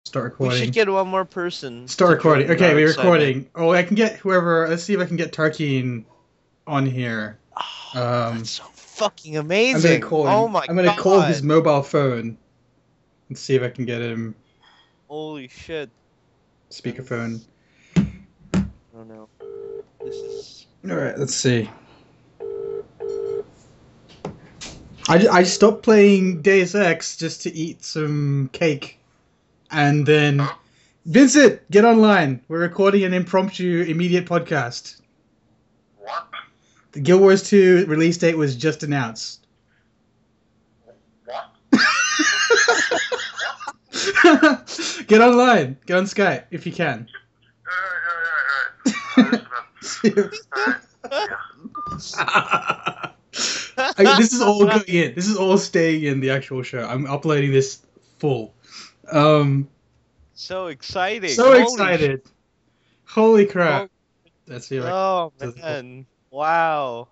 Start We recording. should get one more person. Start recording. Okay, we're excitement. recording. Oh, I can get whoever. Let's see if I can get Tarkeen on here. Oh, that's so fucking I'm amazing. gonna call him. Oh my god. I'm gonna call his mobile phone and see if I can get him Holy shit. speakerphone. I don't know. This is... All right, let's see. I stopped playing Deus Ex just to eat some cake, and then Vincent, get online. We're recording an impromptu immediate podcast. What? The Guild Wars 2 release date was just announced. What? Get online. Get on Skype if you can. This is all going in. This is all staying in the actual show. I'm uploading this full. So exciting. So excited. Holy crap. Let's see. Oh, man. Wow.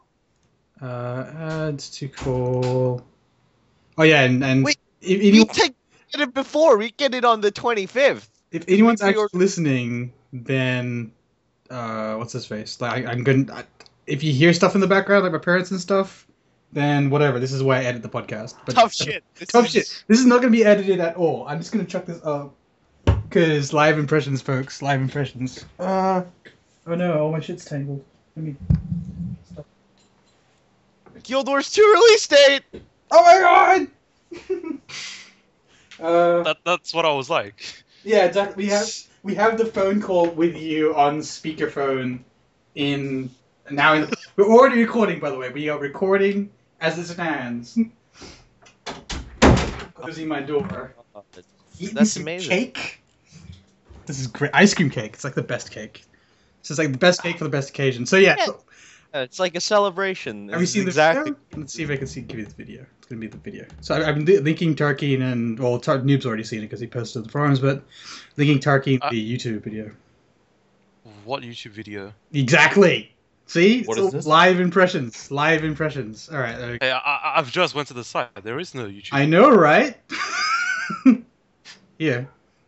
Add to call. Oh, yeah, and Wait, if we anyone, get it before. We get it on the 25th. if anyone's actually listening, then what's his face? Like I'm gonna. If you hear stuff in the background, like my parents and stuff, then whatever. This is why I edit the podcast. But Tough shit. Shit. This is not gonna be edited at all. I'm just gonna chuck this up because live impressions, folks. Live impressions. Oh no, all my shit's tangled. Let me. Stop. Guild Wars 2 release date. Oh my god! That's what I was like. Yeah, exactly. We have the phone call with you on speakerphone we're already recording, by the way. We are recording as it stands. Closing my door. That's amazing. Cake. This is great. Ice cream cake. It's like the best cake. This is like the best cake for the best occasion. So yeah. It's like a celebration. Have you seen the video? Let's see if I can give you this video. It's gonna be the video. So I'm linking Tarkeen and Noob's already seen it because he posted the forums, but linking Tarkeen the YouTube video. What YouTube video? Exactly. See, what is this? Live impressions. Live impressions. All right. Okay. Hey, I've just went to the site. There is no YouTube. I know, right? Yeah,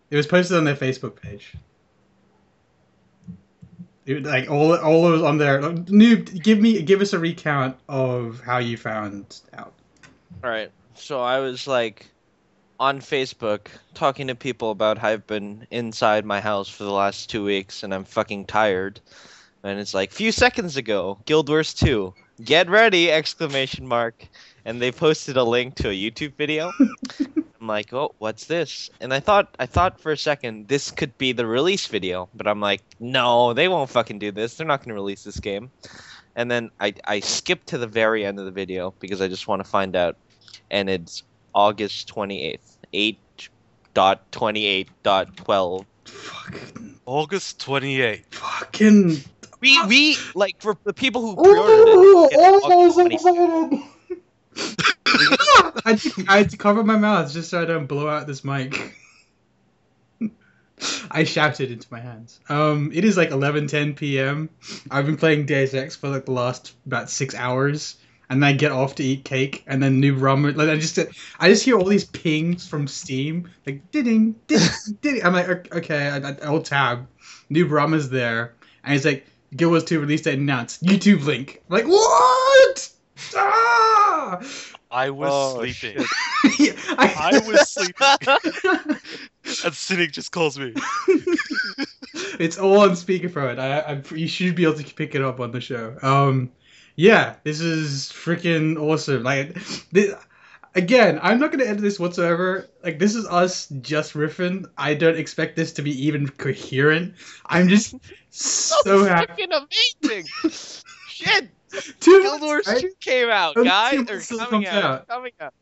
it was posted on their Facebook page. Like all of us on there. Noob, give us a recount of how you found out. All right. So I was like on Facebook talking to people about how I've been inside my house for the last 2 weeks and I'm fucking tired. And it's like, few seconds ago, Guild Wars 2, get ready! Exclamation mark. And they posted a link to a YouTube video. I'm like, oh, what's this? And I thought for a second this could be the release video, but I'm like, no, they won't fucking do this. They're not going to release this game. And then I skipped to the very end of the video because I just want to find out. And it's August 28th, 8.28.12. Fucking August 28th. Fucking. We like for the people who pre-ordered it. I had to cover my mouth just so I don't blow out this mic. I shouted into my hands. It is like 11:10 p.m. I've been playing Deus Ex for like the last about 6 hours, and then I get off to eat cake, and then Noob Rum. Like I just hear all these pings from Steam, like ding ding ding. I'm like, okay, I'll tab. Noob Rum is there, and he's like, Guild Wars 2 release date announced. YouTube link. I'm like, what? Ah! I was sleeping. Yeah, I was sleeping. And Cynic just calls me. It's all on speakerphone. You should be able to pick it up on the show. Yeah, this is freaking awesome. Like, again, I'm not gonna edit this whatsoever. Like, this is us just riffing. I don't expect this to be even coherent. I'm just so happy. Fucking amazing! Shit! 2 Guild Wars right? 2 came out, Only guys. 2 Or months till it coming comes out. Coming out.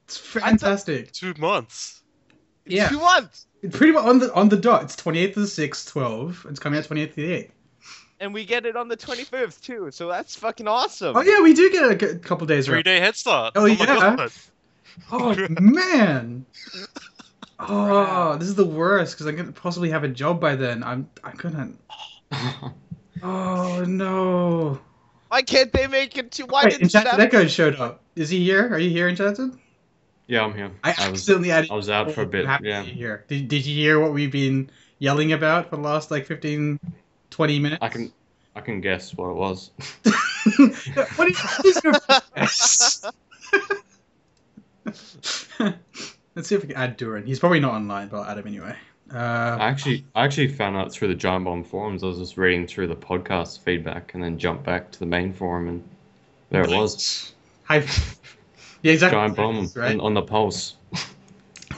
It's fantastic. 2 months. Yeah, 2 months. it's pretty much on the dot. It's 28th of the 6th, 12. It's coming out 28th of the 8th. And we get it on the 25th too, so that's fucking awesome. Oh yeah, we do get a couple days. 3-day head start. Oh, my yeah. God. Oh man. Oh, this is the worst because I'm gonna possibly have a job by then. I'm gonna. Oh no. Why can't they make it to? Why Wait, didn't Enchanted that? Echo showed up. Is he here? Are you here, Enchanted? Yeah, I'm here. I accidentally added. I was out for a bit. I'm happy Yeah, that you're here. Did you hear what we've been yelling about for the last like 15, 20 minutes? I can guess what it was. What is your guess? Let's see if we can add Duran. He's probably not online, but I'll add him anyway. I actually found out through the Giant Bomb forums. I was just reading through the podcast feedback and then jumped back to the main forum, and there it was. Hi. Yeah, exactly. Giant Bomb right? on the pulse.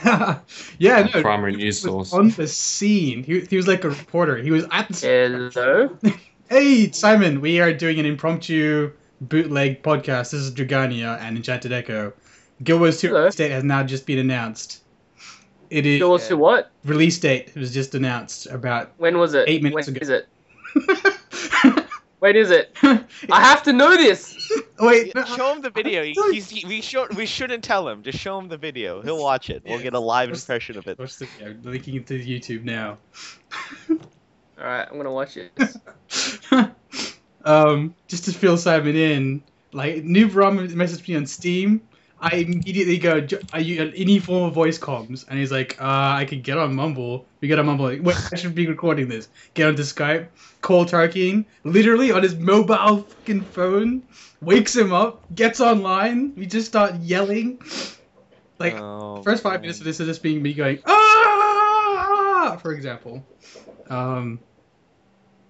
Yeah, no. Primary news source. On the scene. He was like a reporter. He was at the. Hello. Hey, Simon. We are doing an impromptu bootleg podcast. This is Dragania and Enchanted Echo. Guild Wars 2 release date has now just been announced. It is. Guild Wars 2 what? Release date was just announced about. When was it? 8 minutes when ago. Is it? When is it? I have to know this. Wait. No, Show him the video. We shouldn't tell him. Just show him the video. He'll watch it. We'll get a live impression of it. Watch the video. Linking it to YouTube now. Alright, I'm gonna watch it. Just to fill Simon in, like Noob Ram messaged me on Steam. I immediately go, "Are you any form of voice comms?" And he's like, I could get on Mumble. We get on Mumble. Like, wait, I should be recording this. Get onto Skype. Call Tarkin. Literally on his mobile fucking phone. Wakes him up. Gets online. We just start yelling. Like, first 5 minutes of this is just being me going, ah, for example.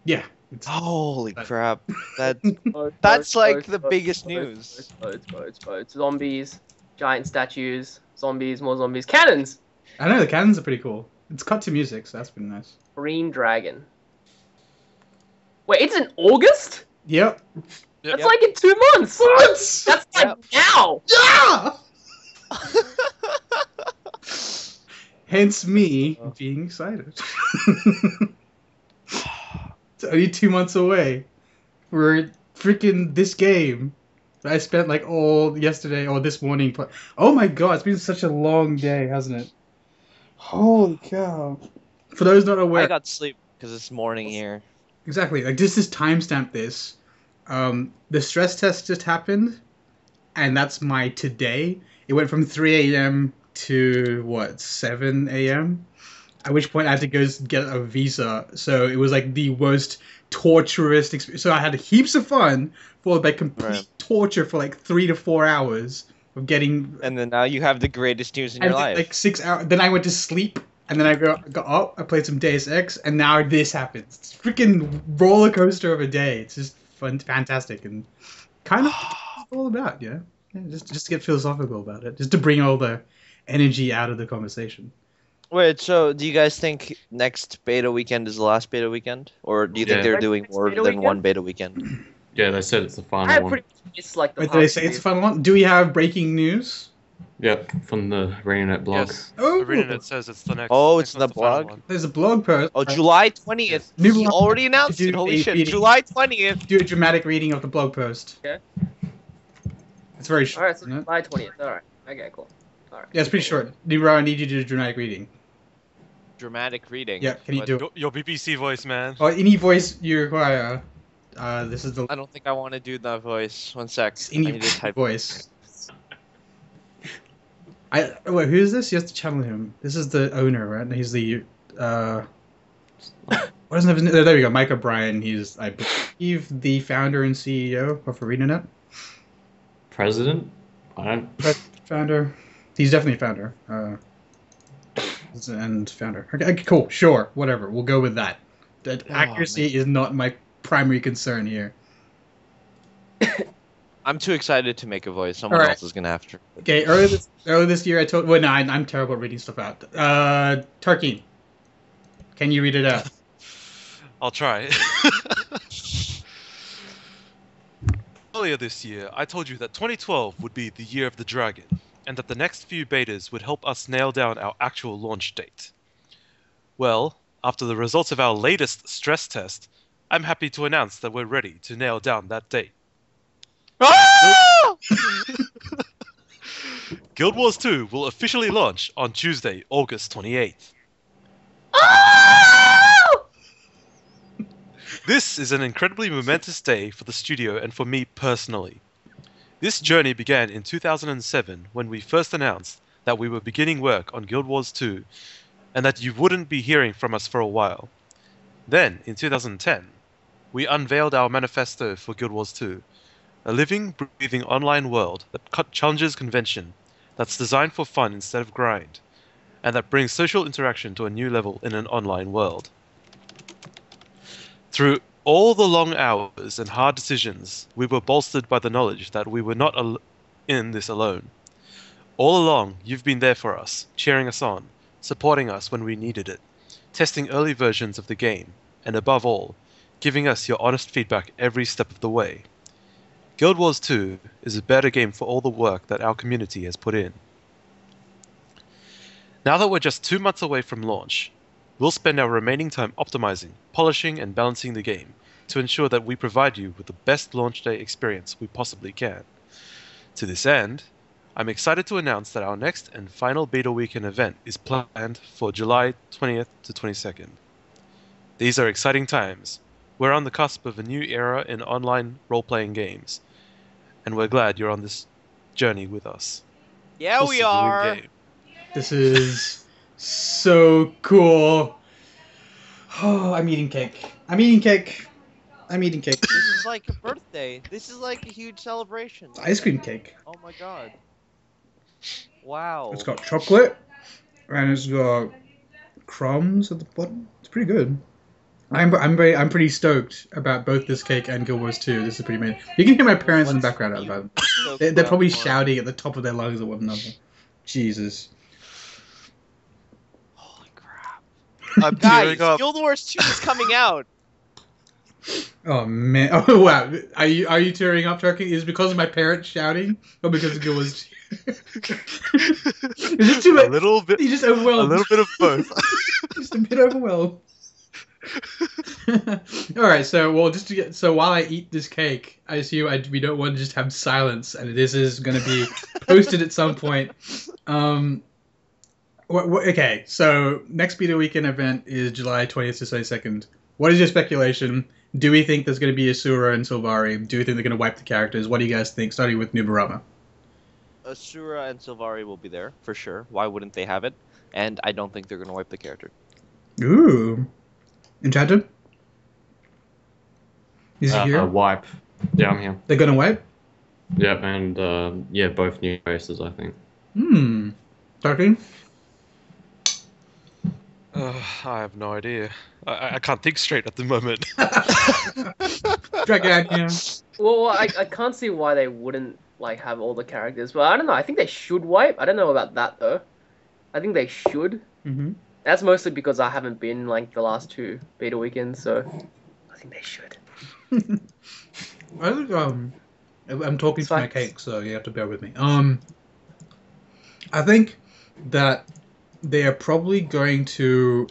Yeah. Holy crap! That's like the biggest news. Boats. Zombies, giant statues, zombies, more zombies, cannons. I know the cannons are pretty cool. It's cut to music, so that's been nice. Green dragon. Wait, it's in August? Yep. That's like in 2 months. What? That's like now. Yeah. Hence me being excited. It's only 2 months away. We're freaking this game that I spent like all yesterday or this morning. Oh my god, it's been such a long day, hasn't it? Holy cow. For those not aware... I got sleep because it's morning here. Exactly. Like, this is timestamp this. The stress test just happened, and that's my today. It went from 3 a.m. to, 7 a.m.? At which point I had to go get a visa. So it was like the worst torturous experience. So I had heaps of fun, followed by complete torture for like 3 to 4 hours of getting... And then now you have the greatest news in your life. Like 6 hours. Then I went to sleep, and then I got up, I played some Deus Ex, and now this happens. It's a freaking roller coaster of a day. It's just fun, fantastic, and kind of all about, yeah. Just to get philosophical about it. Just to bring all the energy out of the conversation. Wait, so do you guys think next beta weekend is the last beta weekend? Or do you think they're doing more than one beta weekend? Yeah, they said it's the final I one. pretty it's like the Wait, did they say it's the final one? Do we have breaking news? Yep, from the ArenaNet blog. Yes. Oh, ArenaNet says it's the next. Oh, it's next in the one's final blog? one. there's a blog post. Oh, July 20th. New He blog already announced to it. do Holy a shit. reading. July 20th. Do a dramatic reading of the blog post. Okay. It's very short. Alright, so isn't it? July 20th. Alright. Okay, cool. Alright. Yeah, it's pretty short. Nero, I need you to do a dramatic reading. Dramatic reading. Yeah, can you What? do it? Your BBC voice, man. Or any voice you require. This is the I don't think I want to do that voice. One sec. I any need to type. voice. Wait, who is this? You have to channel him. This is the owner, right? He's the what is his name? There we go, Mike O'Brien. He's, I believe, the founder and CEO of ArenaNet. President? I don't... Founder. He's definitely a founder. And founder. Okay, cool, sure, whatever. We'll go with that. That accuracy is not my primary concern here. I'm too excited to make a voice. Someone Alright. else is gonna have to. Okay, earlier this year I told... Well, no, I'm terrible at reading stuff out. Tarkin, can you read it out? I'll try. Earlier this year, I told you that 2012 would be the year of the dragon, and that the next few betas would help us nail down our actual launch date. Well, after the results of our latest stress test, I'm happy to announce that we're ready to nail down that date. Ah! Guild Wars 2 will officially launch on Tuesday, August 28th. This is an incredibly momentous day for the studio and for me personally. This journey began in 2007 when we first announced that we were beginning work on Guild Wars 2, and that you wouldn't be hearing from us for a while. Then, in 2010, we unveiled our manifesto for Guild Wars 2, a living, breathing online world that challenges convention, that's designed for fun instead of grind, and that brings social interaction to a new level in an online world. Through all the long hours and hard decisions, we were bolstered by the knowledge that we were not in this alone. All along, you've been there for us, cheering us on, supporting us when we needed it, testing early versions of the game, and above all, giving us your honest feedback every step of the way. Guild Wars 2 is a better game for all the work that our community has put in. Now that we're just 2 months away from launch, we'll spend our remaining time optimizing, polishing, and balancing the game to ensure that we provide you with the best launch day experience we possibly can. To this end, I'm excited to announce that our next and final Beta Weekend event is planned for July 20th to 22nd. These are exciting times. We're on the cusp of a new era in online role-playing games, and we're glad you're on this journey with us. Yeah, We'll we see you in are. game. This is so cool. Oh, I'm eating cake. I'm eating cake. I'm eating cake. This is like a birthday. This is like a huge celebration. Ice cream cake. Oh my god. Wow. It's got chocolate, and it's got crumbs at the bottom. It's pretty good. I'm pretty stoked about both this cake and Guild Wars 2. This is pretty amazing. You can hear my parents in the background out loud. They're probably shouting at the top of their lungs at one another. Jesus. Holy crap. I'm Guys, tearing up. Guild Wars 2 is coming out. Oh man! Oh wow! Are you tearing up, Turkey? Is it because of my parents shouting, or because of Guild Wars 2? Is it too much? A little bit. You just A overwhelmed. little bit of both. Just a bit overwhelmed. All right, so while I eat this cake, I assume we don't want to just have silence, and this is going to be posted at some point. Okay, so next Beta Weekend event is July 20th to 22nd. What is your speculation? Do we think there's going to be Asura and Sylvari? Do we think they're going to wipe the characters? What do you guys think? Starting with Nubarama. Asura and Sylvari will be there, for sure. Why wouldn't they have it? And I don't think they're going to wipe the character. Ooh. Enchanted? Is he here? Wipe. Yeah, I'm here. They're going to wipe? Yep, and yeah, both new races, I think. Turkey? I have no idea. I can't think straight at the moment. Dragon, yeah. Well, I can't see why they wouldn't like have all the characters, but I don't know. I think they should wipe. I don't know about that though. I think they should. Mm-hmm. That's mostly because I haven't been like the last 2 beta weekends, so I think they should. I think, I'm talking It's to my fine. cake, so you have to bear with me. I think that they are probably going to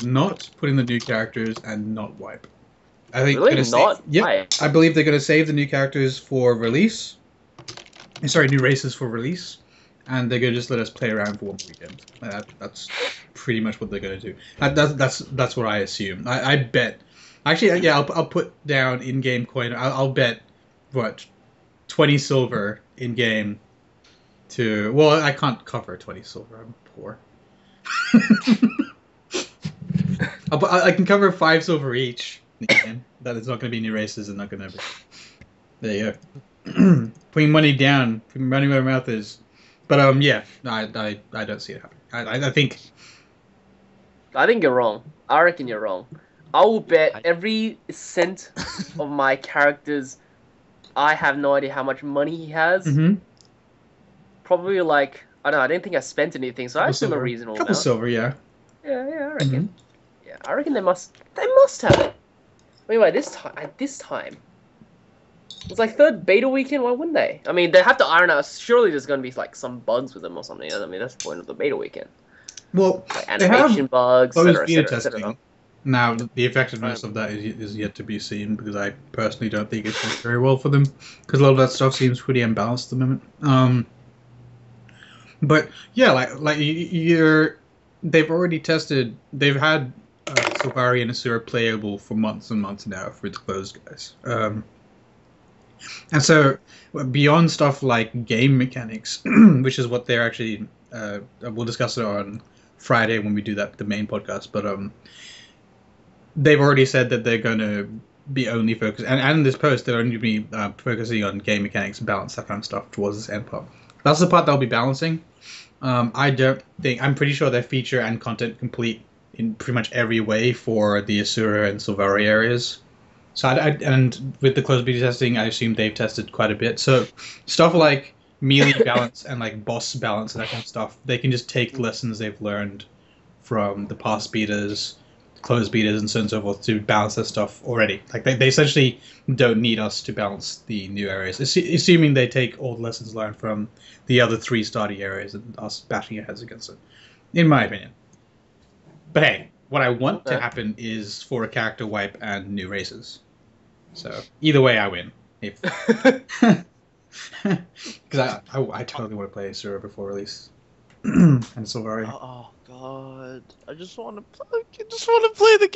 not put in the new characters and not wipe. I think Really? they're gonna Not? Yep. Why? I believe they're going to save the new characters for release. Sorry, new races for release, and they're going to just let us play around for one weekend. That's pretty much what they're going to do. That's what I assume. I bet. Actually, yeah, I'll put down in-game coin. I'll bet what 20 silver in game to. Well, I can't cover 20 silver. I'm poor. I can cover 5 silver each. That is not going to be new races and not going to be. There you go. Putting money down, putting money where my mouth is. But yeah, no, I don't see it happening. I think. I think you're wrong. I reckon you're wrong. I will bet every cent of my character's. I have no idea how much money he has. Mm-hmm. Probably like I don't know. I didn't think I spent anything, so I assume a Silver. reasonable Couple amount. silver, yeah. Yeah, I reckon. Yeah, I reckon they must have it. Wait, this time. It's like 3rd beta weekend, why wouldn't they? I mean, they have to iron out, surely there's going to be like some bugs with them or something. I mean, that's the point of the beta weekend. Well, Like they have animation bugs, those etc, beta etc, testing. etc. Now, the effectiveness of that is yet to be seen, because I personally don't think it's worked very well for them, because a lot of that stuff seems pretty unbalanced at the moment. But yeah, they've already tested. They've had Sylvari and Asura playable for months and months now for the closed guys. And so beyond stuff like game mechanics, which is what they're actually we'll discuss it on Friday when we do the main podcast. But they've already said that they're going to be only focused, and in this post they're only be focusing on game mechanics and balance, that kind of stuff towards this end part. That's the part they'll be balancing. I'm pretty sure they're feature and content complete in pretty much every way for the Asura and Silvari areas. So and with the closed beta testing, I assume they've tested quite a bit. So stuff like melee balance and like boss balance and that kind of stuff, they can just take lessons they've learned from the past betas, closed betas, and so on and so forth to balance that stuff already. Like they essentially don't need us to balance the new areas, assuming they take all the lessons learned from the other 3 starting areas and us bashing our heads against it, in my opinion. But hey, what I want to happen is for a character wipe and new races. So either way, I win. Because I totally want to play Asura before release. And Silvari. Oh God! I just want to play the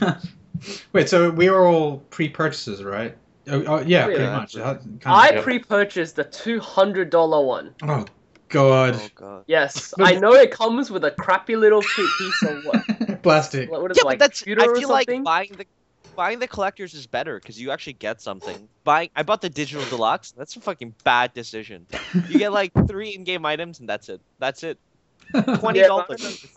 game. Wait, so we were all pre-purchases, right? Yeah, pretty much. I pre-purchased the $200 one. Oh God! Oh God! Yes, I know it comes with a crappy little piece of what? Plastic. What is Yeah, it, like but that's. pewter I or feel like something? buying the collectors is better because you actually get something. I bought the digital deluxe. That's a fucking bad decision. You get like 3 in-game items and that's it. That's it. $20. Yeah,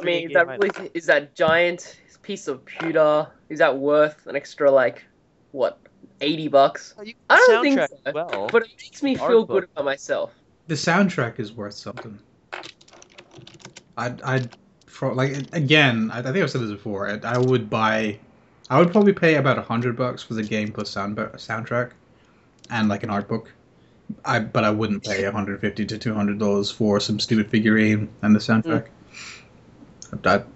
I mean, is that giant piece of pewter? Is that worth an extra like what, $80? I don't think so. Well, but it makes me feel good about myself. The soundtrack is worth something. I again, I think I've said this before. I would probably pay about $100 for the game plus soundtrack, and like an art book. But I wouldn't pay $150 to $200 for some stupid figurine and the soundtrack.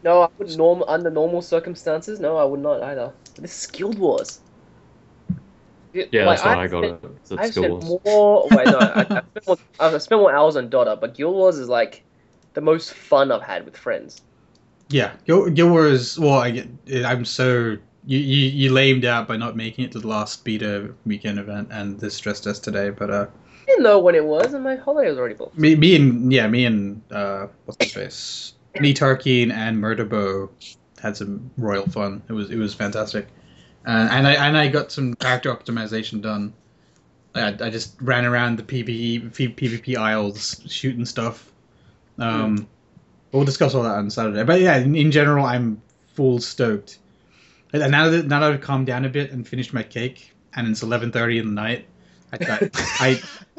No, I would under normal circumstances. No, I would not either. This is Guild Wars. Yeah, that's why I got it. I've spent more. Wait, no, I've spent more hours on Dota, but Guild Wars is like the most fun I've had with friends. Yeah, Guild Wars. Well, I'm so you lamed out by not making it to the last beta weekend event and this stress test today, but I didn't know when it was, and my holiday was already booked. Me and what's his face, me, Tarkeen, and Murderbow had some royal fun. It was fantastic. And I got some character optimization done. I just ran around the PvP aisles shooting stuff. We'll discuss all that on Saturday. But yeah, in general, I'm full stoked. And now that I've calmed down a bit and finished my cake, and it's 11:30 in the night, I kind of,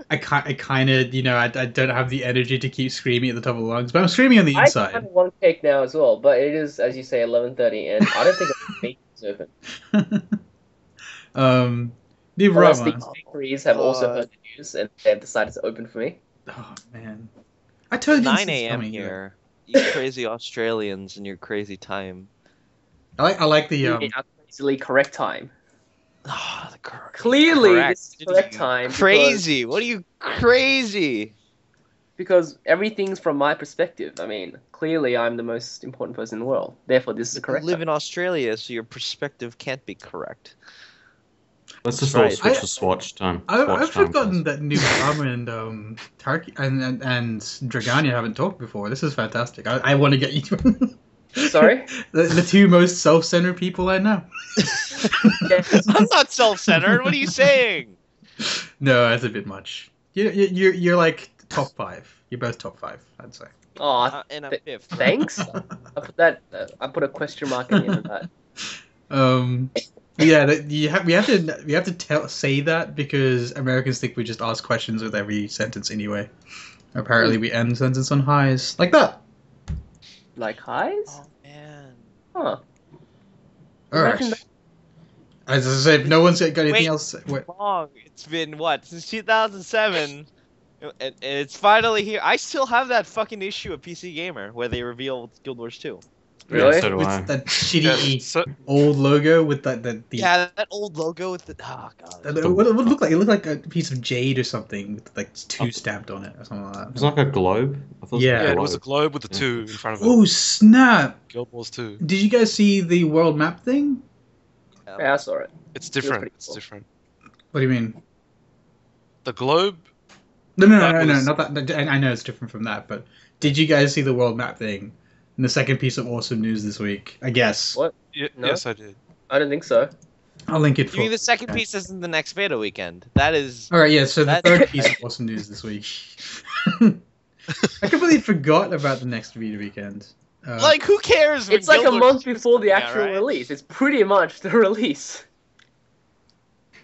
I don't have the energy to keep screaming at the top of the lungs, but I'm screaming on the inside. I have one cake now as well, but it is, as you say, 11:30, and I don't think the cake is open. Unless these bakeries have also heard the news and they've decided to open for me. Oh man, I totally 9 a.m. here. You crazy Australians and your crazy time. I like the our crazily correct time. Oh, Clearly, it's the correct time. Crazy? What are you crazy? Because everything's from my perspective. I mean, clearly I'm the most important person in the world. Therefore, this is the correct You live time. in Australia, so your perspective can't be correct. Let's just all switch to Swatch time. I've forgotten that New Brahma and Turkey and Dragania haven't talked before. This is fantastic. I want to get you to... Sorry? the 2 most self-centered people I know. I'm not self-centered. What are you saying? No, that's a bit much. You're like top 5. You're both top 5, I'd say. Oh, and I'm 5th. Thanks. I put a question mark at the end of that. Yeah, we have to say that because Americans think we just ask questions with every sentence anyway. Apparently, we end sentence on highs like that. Like highs? Oh man. Huh. Alright. As I said, if no one's got anything else. Long. It's been since 2007, and it's finally here. I still have that fucking issue of PC Gamer where they revealed Guild Wars 2. Really? Yeah, so do I. With that shitty old logo with the that old logo with the god. What it looked like? It looked like a piece of jade or something with like 2 stamped on it or something like that. It was like a globe. I thought Yeah, it it was was a globe with the 2 in front of it. Oh snap! Guild Wars 2. Did you guys see the world map thing? Yeah, I saw it. It's different. pretty It's cool. different. What do you mean? The globe was- not that. I know it's different from that, but did you guys see the world map thing? And the second piece of awesome news this week, I guess. What? No? Yes, I did. I don't think so. I'll link it for. You mean the second piece isn't the next beta weekend? That is. All right, yeah. So the That- third piece of awesome news this week. I completely forgot about the next beta weekend. Like, who cares? when It's like a Guild Wars month before the Yeah, actual right? release. It's pretty much the release.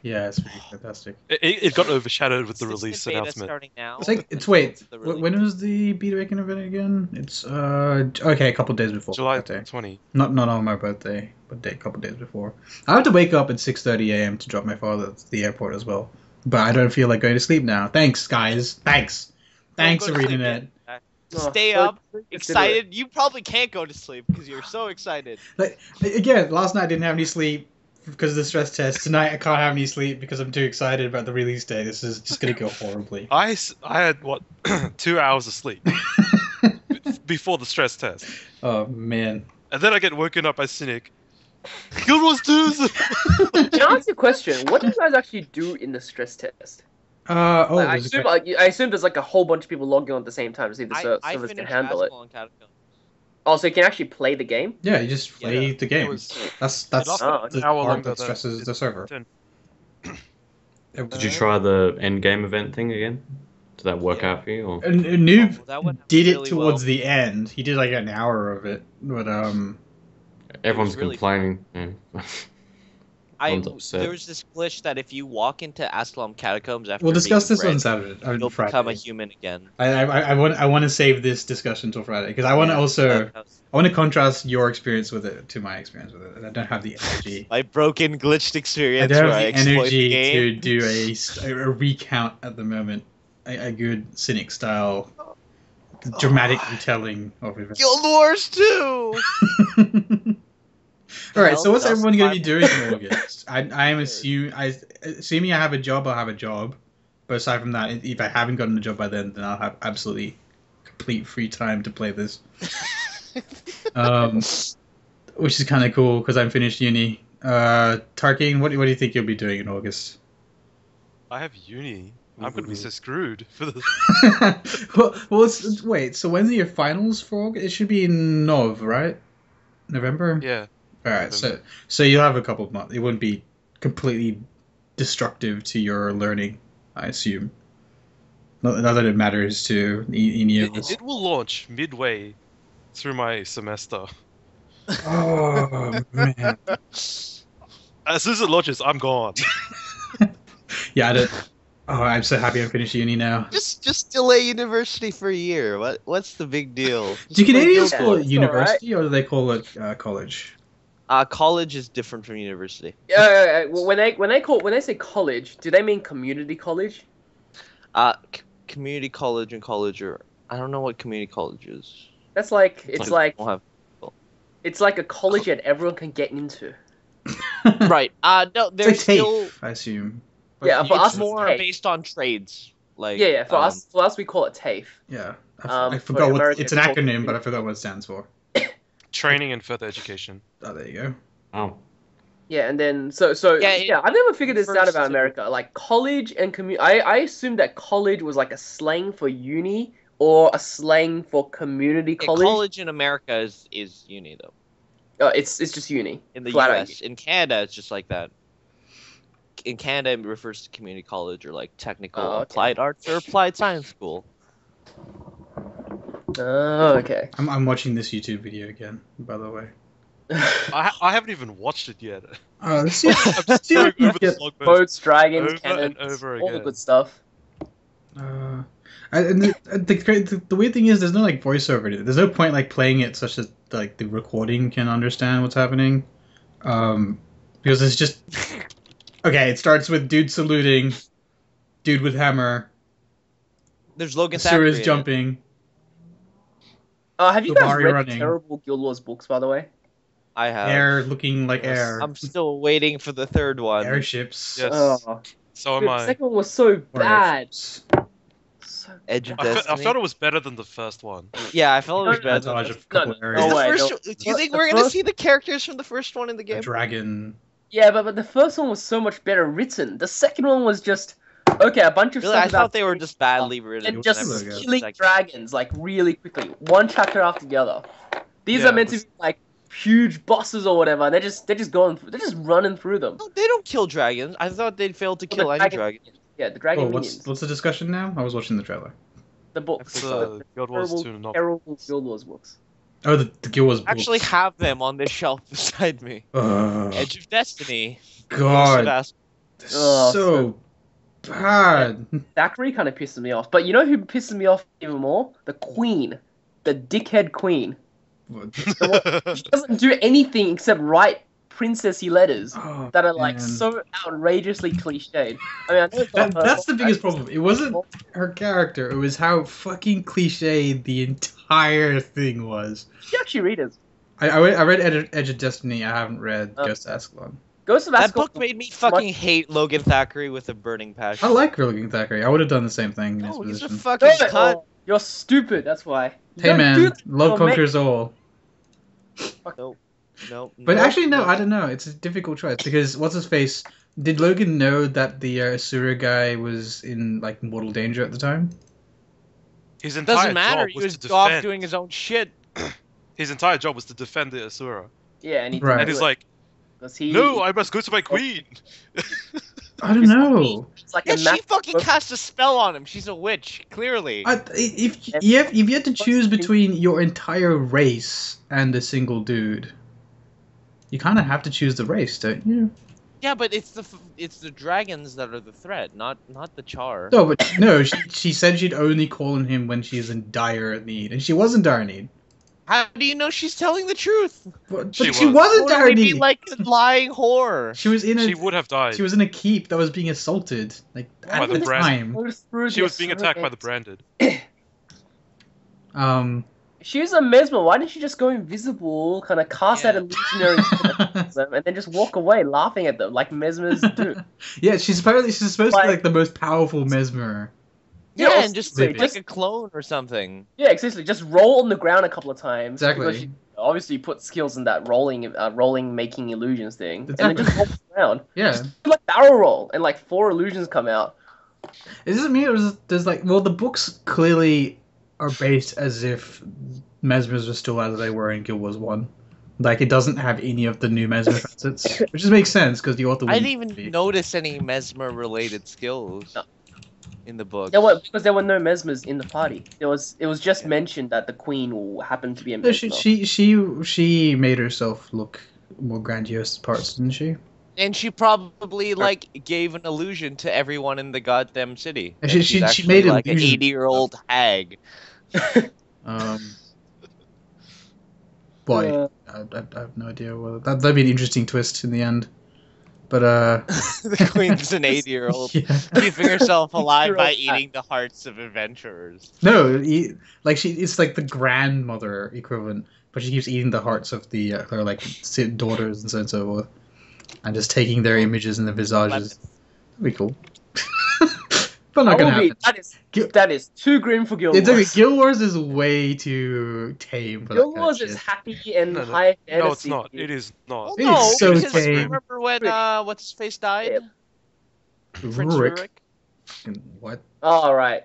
yeah, it's pretty fantastic. It got overshadowed with the Assistant release beta announcement. starting now. It's wait. The release. When was the beta weekend event again? It's okay, a couple days before. July that day. 20. Not on my birthday, but a couple days before. I have to wake up at 6:30 a.m. to drop my father to the airport as well. But I don't feel like going to sleep now. Thanks, guys. Thanks Don't go to Arena sleep Net. yet. Oh, Stay so up, considerate. excited. You probably can't go to sleep because you're so excited. Like again, last night I didn't have any sleep because of the stress test. Tonight I can't have any sleep because I'm too excited about the release day. This is just gonna go horribly. I had, what, 2 hours of sleep before the stress test. Oh man. And then I get woken up by Cynic. Guild Wars 2's... Can I ask you a question? What do you guys actually do in the stress test? I there's assume, a I assume there's like a whole bunch of people logging on at the same time to see if the I servers can finished handle it. basketball in Catacombs. Oh, so you can actually play the game? yeah, you just play Yeah. the game. It was- That's lasted Oh, the an hour part longer that than stresses it the server. did. Did you try the end game event thing again? Did that work out for you? Or? A noob Oh, that went did it really towards well. the end. He did like an hour of it, but Everyone's really complaining. Yeah. Everyone's upset. There was this glitch that if you walk into Aslam Catacombs after we'll discuss being this on bred, Saturday. you'll Friday. become a human again. I want to save this discussion until Friday because I want to also I want to contrast your experience with it to my experience with it, and I don't have the energy. My broken glitched I experience don't where I have the exploit energy the game. to do a recount at the moment. A good cynic style dramatic retelling of events. Guild Wars 2! All right, so what's Well, everyone going to be doing that's in August? I'm assuming I have a job. I'll have a job, but aside from that, if I haven't gotten a job by then I'll have absolutely complete free time to play this. Which is kind of cool because I'm finished uni. Tarkin, what do you think you'll be doing in August? I have uni. I'm going to be so screwed for the... Wait. So when's your finals for August? It should be in right? November. Yeah. All right, so you'll have a couple of months. It wouldn't be completely destructive to your learning, I assume. Not that it matters to any of us. It will launch midway through my semester. Oh man, As soon as it launches, I'm gone. yeah. I don't. Oh, I'm so happy I'm finished uni now. Just delay university for a year. What's the big deal? Do Canadians Yeah, call it it's university or do they call it college? College is different from university. Yeah, when they say college, do they mean community college? Community college and college are... I don't know what community college is. That's like it's like We'll have... it's like a college that everyone can get into. Right. No, It's there's like still... TAFE, I assume. Yeah, for us It's more TAFE. based on trades. Like Yeah, for us we call it TAFE. Yeah, I I forgot what America, it's an it's called acronym, but I forgot what it stands for. Training and further education. Oh, there you go. Oh, Yeah, and then so Yeah, I've never figured this out refers about to- America. Like college and I assumed that college was like a slang for uni or a slang for community Yeah, college. college in America is uni though. It's just uni. In the Flat out U.S. In Canada, it's just like that. In Canada, it refers to community college or like technical Oh, okay. applied arts or applied science school. Oh, okay. I'm watching this YouTube video again, by the way. I haven't even watched it yet. Let's see. I'm just going over the blog post. Boats, dragons, Over cannons, and over all the again. good stuff. And the weird thing is, there's no like voiceover. There's no point like playing it such that like the recording can understand what's happening, because it's just okay. It starts with dude saluting, dude with hammer, There's Logan Asura is Thackeray in it. jumping. Have you guys Barbari read running. the terrible Guild Wars books, by the way? I have. Air looking like Yes. air. I'm still waiting for the third one. Airships. Yes. Oh, So am dude, the I. second one was so Or bad. airships. So Edge of I Destiny. felt it was better than the first one. Yeah, I felt it was No, better. Dodge than a couple no, areas. the no way. first. Do you The- think the we're gonna first- see the characters from the first one in the A game? dragon. Yeah, but the first one was so much better written. The second one was just okay, a bunch of Really, stuff I about thought they were just badly written. and just It was killing Like, dragons like really quickly, one chapter after the other. These Yeah, are meant to be like huge bosses or whatever. They're just they're just running through them. no, they don't kill dragons. I thought they'd failed to Well, kill the any dragon- dragon. Yeah, the dragon Oh, minions. what's the discussion now? I was watching the trailer. The books. It's The Guild Wars terrible, 2 novel. terrible Guild Wars books. Oh, the Guild Wars I actually books. have them on this shelf beside me. Edge of Destiny. God, That's they're Oh, so bad. Thackeray kind of pisses me off. But you know who pisses me off even more? The Queen. The dickhead Queen. She doesn't do anything except write princessy letters Oh, that are like man. so outrageously cliched. I mean, I know it's not That's the her, biggest problem. It wasn't her character. It was how fucking cliche the entire thing was. She actually read it. I read Edge of Destiny. I haven't read Oh. Ghost of Ascalon. Ghost of that Ascalon. book made me fucking hate Logan Thackeray with a burning passion. I like Logan Thackeray. I would have done the same thing in his No, he's a position. fucking No, cunt. you're stupid. That's why. You Hey don't do man, that love to me. conquers all. No. But actually, no, I don't know. It's a difficult choice because what's his face? Did Logan know that the Asura guy was in like mortal danger at the time? His entire Doesn't matter. job He was was to off defend. doing his own shit. His entire job was to defend the Asura. Yeah, and he Right. And he's like, because he. no, I must go to my queen. I don't know. It's like Yeah, a she massive fucking book. cast a spell on him. She's a witch, clearly. If you had to choose between your entire race and a single dude, you kind of have to choose the race, don't you? Yeah, but it's the dragons that are the threat, not the char. No, but no. She said she'd only call on him when she's in dire need, and she was in dire need. How do you know she's telling the truth? But She she was. was in dire Totally be need. like a lying whore. She was in She a would have died. she was in a keep that was being assaulted like By at the the brand. time. Goes through She the was being attacked by the Asura branded. She was a mesmer. Why didn't she just go invisible, kind of cast out Yeah. illusionary them, and then just walk away laughing at them like mesmers do? Yeah, she's supposed to be Like- like the most powerful mesmer. Yeah, or and just maybe. like a clone or something. Yeah, exactly. Just roll on the ground a couple of times. Exactly. Because she obviously put skills in that rolling, making illusions thing, and then Exactly. just roll around. Yeah. Do, like barrel roll, and like 4 illusions come out. It doesn't mean there's like the books clearly are based as if mesmers are still as they were in Guild Wars 1. Like it doesn't have any of the new mesmer facets, which just makes sense because the author. I wouldn't didn't be. even notice any mesmer related skills No. in the book. Because there were no mesmers in the party. It was just mentioned that the queen happened to be a No, mesmer. she made herself look more grandiose parts, didn't she? And she probably like gave an illusion to everyone in the goddamn city. And that she she's actually, made like an illusion. 80-year-old hag. Why? Uh, I have no idea whether that'd be an interesting twist in the end. But The queen's an 80-year-old yeah. keeping herself alive by 80-year-old eating the hearts of adventurers. No, it's like the grandmother equivalent, but she keeps eating the hearts of her like daughters and so on and so forth, and just taking their images and the visages. That'd be cool. But not gonna happen. That is too grim for Guild It's okay. Wars. Guild Wars is way too tame for Guild that Wars kind is of shit. happy and No, high fantasy. No, it's not. It is not. Well, It's no, so because tame. remember when what's his face died? Prince Rurik. Rurik. What? Oh, right.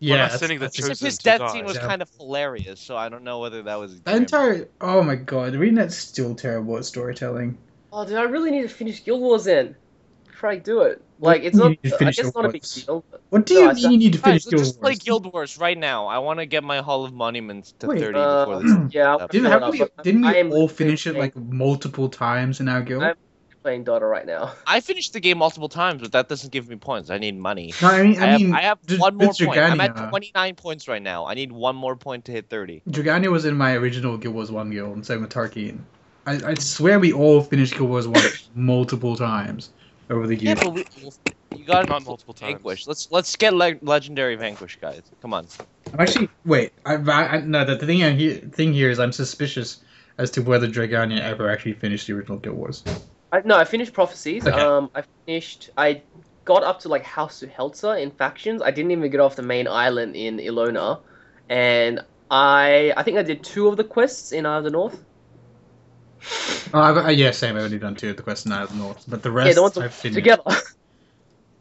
Yeah, not sending the that's- chosen Except his to death die. scene was Yeah. kind of hilarious, so I don't know whether that was. that entire. Oh my god, reading that's still terrible at storytelling. Oh, dude, I really need to finish Guild Wars then. Before I do it. Like, it's You not. need to I finish guess it's Guild not a big Wars. deal. But What do No, you I mean you need to finish Guys, let's Guild just play Wars? Guild Wars right now. I want to get my Hall of Monuments to Wait, 30 before this. yeah, up. Didn't, Fair haven't enough, but didn't I we am all finish it playing- like multiple times in our guild? I'm playing Dota right now. I finished the game multiple times, but that doesn't give me points. I need money. No, I mean, I have just one more with point. I'm at Dragania. 29 points right now. I need one more point to hit 30. Dragania was in my original Guild Wars 1 guild, and same with Tarkeen. I swear we all finished Guild Wars 1 multiple times over the Yeah, years. but you got Not multiple times. Vanquish. Let's get legendary Vanquish, guys. Come on. I'm actually wait. No, the thing here is I'm suspicious as to whether Dragania ever actually finished the original Guild Wars. I finished Prophecies. Okay. I got up to like House of Helza in factions. I didn't even get off the main island in Ilona, and I think I did 2 of the quests in Eye of the North. Oh, yeah, same. I've only done 2 of the quests in Eye of the North, but the rest Yeah, the ones I've finished. together.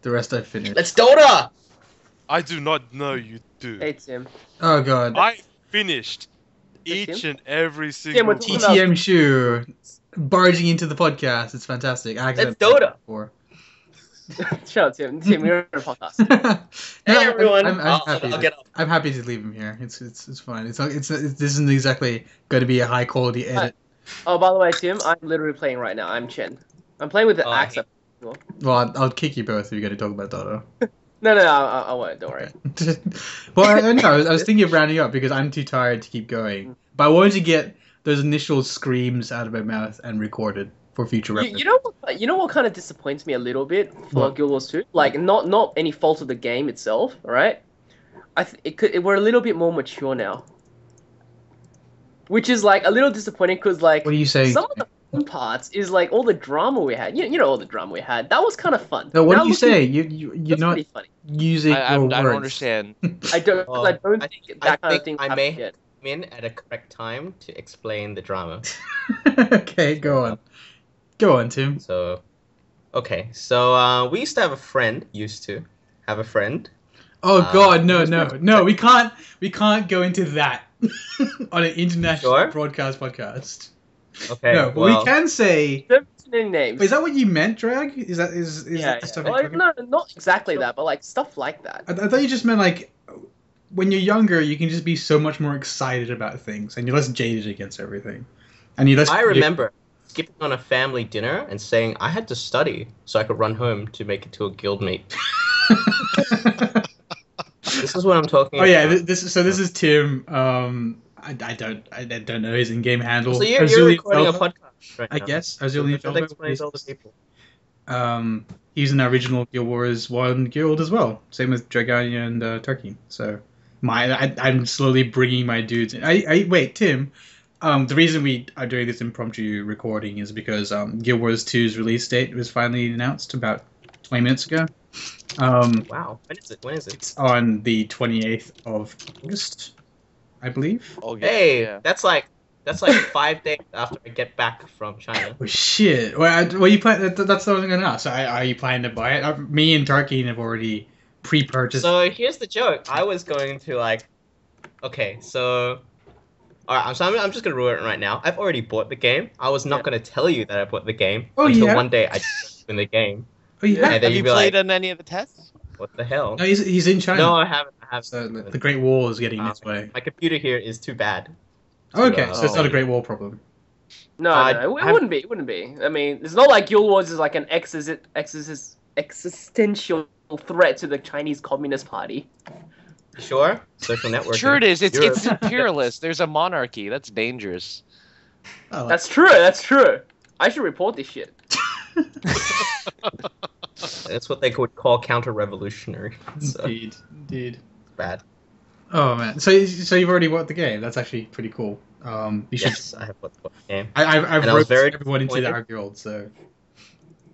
The rest I finished. Let's Dota! I do not know you do. Hey Tim. Oh god. I finished Hey, each Tim? and every we're single talking question. about- TTM Shu barging into the podcast. It's fantastic. I Let's Dota! before. Shut up, Tim. Tim, we're on a podcast. No, Hey everyone! I'm happy. I'll get up. I'm happy to leave him here. It's fine. This isn't exactly going to be a high quality edit. Oh, by the way, Tim, I'm literally playing right now. I'm Chen. I'm playing with the Oh, axe. I No, Well, I'll kick you both if you're going to talk about Dota. I won't. Don't worry. Well, I know. I was thinking of rounding up because I'm too tired to keep going. But I wanted to get those initial screams out of my mouth and recorded for future reference. You know what kind of disappoints me a little bit for What? Guild Wars 2? Like, not any fault of the game itself, alright? We're a little bit more mature now. Which is, like, a little disappointing because, like, What are you saying? some of the fun parts is, like, all the drama we had. You know all the drama we had. That was kind of fun. No, what Now do you looking- say? You're that's not pretty funny. using I your don't words. understand. I don't Well, I don't I think think- that I kind of think thing I happened may- yet. Come in at a correct time to explain the drama. Okay, go on. Go on, Tim. So, okay. So, we used to have a friend. Oh God, no, who's no, the- no! We can't go into that on an international Sure? broadcast podcast. Okay. No, but well, we can say. Don't mention any names. Wait, is that what you meant, Drag? Is that the stuff you're Well, talking no, not exactly that, but like stuff like that. I thought you just meant like when you're younger, you can just be so much more excited about things, and you're less jaded against everything, and you're less. I remember skipping on a family dinner and saying I had to study so I could run home to make it to a guildmate. This is what I'm talking Oh about. yeah, this is Tim. I don't know his in-game handle. So you're Azuli recording a Felber, podcast right I now. guess. So Azuli that Felber explains all the people. He's in the original Guild Wars 1 guild as well. Same with Dragania and Turkey. So I'm slowly bringing my dudes in. Wait, Tim. The reason we are doing this impromptu recording is because Guild Wars 2's release date was finally announced about 20 minutes ago. Wow. When is it? It's on the 28th of August, I believe. Oh, Hey, yeah. that's like 5 days after I get back from China. Oh shit! Well, you plan? That's what I was gonna ask. So, are you planning to buy it? Me and Tarkin have already pre-purchased. So here's the joke. I was going to like, okay, so, alright, I'm just gonna ruin it right now. I've already bought the game. I was not gonna tell you that I bought the game Oh, until yeah? one day I in the game. Oh yeah. And then Have you you'd be played like, on any of the tests? what the hell? No, he's in China. No, I haven't. So the Great Wall is getting in its way. My computer here is too bad. Okay, so it's not a Oh. Great Wall problem. No, I no, it have- wouldn't be. It wouldn't be. I mean, it's not like Guild Wars is like an existential threat to the Chinese Communist Party. Sure? Social networking. Sure it is. It's Europe. imperialist. There's a monarchy. That's dangerous. Oh, That's true. That's true. I should report this shit. That's what they would call counter-revolutionary. So, indeed. bad. Oh man, so you've already bought the game. That's actually pretty cool. You should. Yes, I have bought the game. I've And I was roped very everyone into disappointed. our guild, so.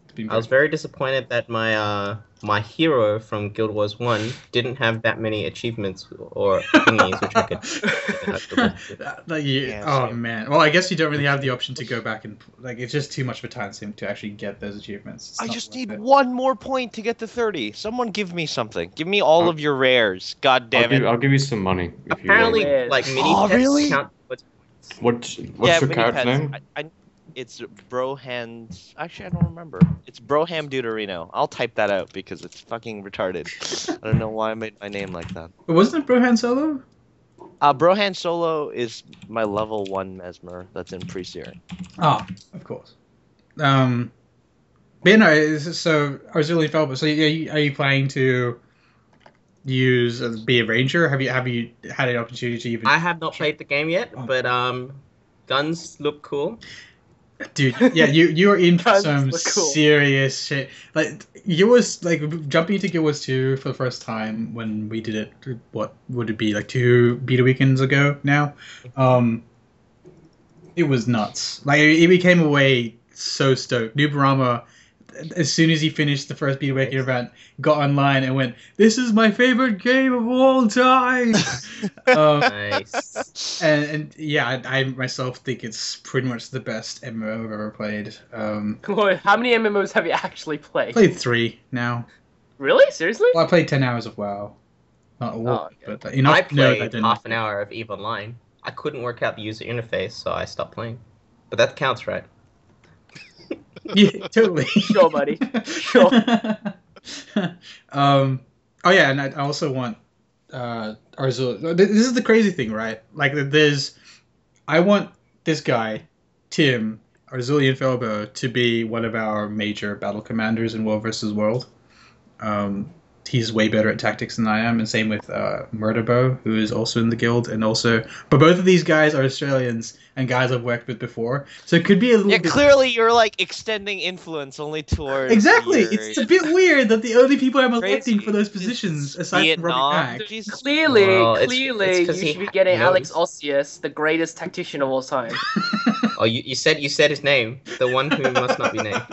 It's been I was very disappointed that my hero from Guild Wars 1 didn't have that many achievements or thingies which I could. Yeah, oh same. man. Well, I guess you don't really have the option to go back and like. It's just too much of a time sink to actually get those achievements. It's I not just worth need it. one more point to get to 30. Someone give me something. Give me all of your rares. God damn it. I'll give you some money if you Apparently, Yes. like mini Oh, pets really? count. But What's Yeah, your mini character pets. name? It's Brohand. Actually, I don't remember. It's Broham Deuterino. I'll type that out because it's fucking retarded. I don't know why I made my name like that. But wasn't it Brohan Solo? Brohan Solo is my level 1 Mesmer that's in pre-series. Ah, of course. But you know, so Arzuli Felber. So are you planning to use be a ranger? Have you had an opportunity to even? I have not played the game yet, but guns look cool. Dude, yeah, you are in for Guns some look cool. serious shit. Like you was like jumping into Guild Wars 2 for the first time when we did it. What would it be like 2 beta weekends ago now? It was nuts. Like it became away so stoked. Nubarama, as soon as he finished the first beta weekend event, got online and went, "This is my favorite game of all time." Nice. And yeah, I myself think it's pretty much the best MMO I've ever played. How many MMOs have you actually played? Played 3 now. Really? Seriously? Well, I played 10 hours of WoW. Not all, Oh, okay. but enough I to know that I played didn't half like an it. hour of EVE Online. I couldn't work out the user interface, so I stopped playing. But that counts, right? Yeah, totally. Sure, buddy. Sure. Oh yeah, and I also want Arzul. This is the crazy thing, right? Like I want this guy, Tim Arzulian Felbo, to be one of our major battle commanders in World versus World. He's way better at tactics than I am, and same with Murderbow, who is also in the guild, and also, but both of these guys are Australians and guys I've worked with before, so it could be a little Yeah, bit. clearly you're like extending influence only towards Exactly, your it's a bit weird that the only people I'm electing crazy. for those positions, aside from Robbie Vietnam. Pack, Jesus. Clearly, Well, it's clearly, 'cause you he should be getting Alex knows. Osius, the greatest tactician of all time. Oh, you said his name. The one who must not be named.